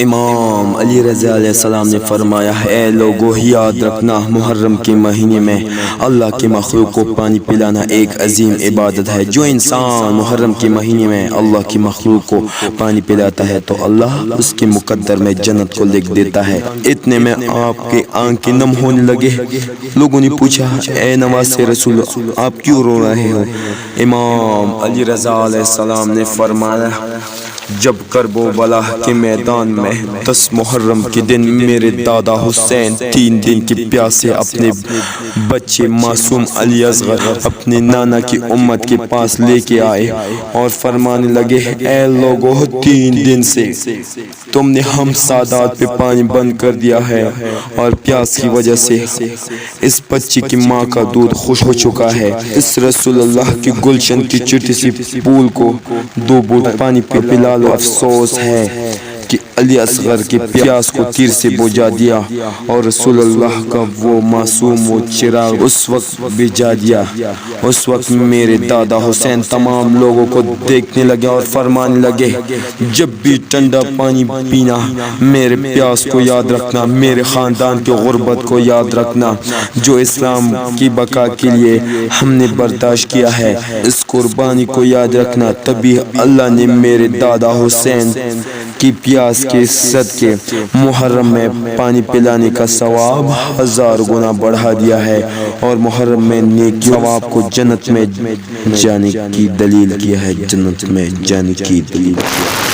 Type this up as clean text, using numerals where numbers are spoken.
امام علی رضا علیہ السلام نے فرمایا، اے لوگوں یاد رکھنا محرم کے مہینے میں اللہ کے مخلوق کو پانی پلانا ایک عظیم عبادت ہے۔ جو انسان محرم کے مہینے میں اللہ کی مخلوق کو پانی پلاتا ہے تو اللہ اس کے مقدر میں جنت کو لکھ دیتا ہے۔ اتنے میں آپ کے آنکھیں نم ہونے لگے۔ لوگوں نے پوچھا، اے نواز رسول آپ کیوں رو رہے ہو؟ امام علی رضا علیہ السلام نے فرمایا، جب کربلا کے میدان میں 10 محرم کے دن میرے دادا حسین 3 دن کی پیاس سے اپنے بچے معصوم علی اصغر اپنے نانا کی امت کے پاس لے کے آئے اور فرمانے لگے، اے لوگوں 3 دن سے تم نے ہم سادات پہ پانی بند کر دیا ہے اور پیاس کی وجہ سے اس بچے کی ماں کا دودھ خوش ہو چکا ہے۔ اس رسول اللہ کی گلشن کی چھوٹی سی پھول کو 2 بوٹ پانی پہ پلا لو۔ افسوس ہے کہ علی اصغر کی پیاس کو تیر سے بجھا دیا اور رسول اللہ کا وہ معصوم و چراغ اس وقت بجھا دیا۔ اس وقت میرے دادا حسین تمام لوگوں کو دیکھنے لگے اور فرمانے لگے، جب بھی ٹھنڈا پانی پینا میرے پیاس کو یاد رکھنا، میرے خاندان کی غربت کو یاد رکھنا جو اسلام کی بقا کے لیے ہم نے برداشت کیا ہے، اس قربانی کو یاد رکھنا۔ تبھی اللہ نے میرے دادا حسین کی پیاس کے صدقے محرم میں پانی پلانے کا ثواب 1000 گنا بڑھا دیا ہے اور محرم میں نیک ثواب کو جنت میں جانے کی دلیل کیا ہے، جنت میں جانے کی دلیل کیا ہے۔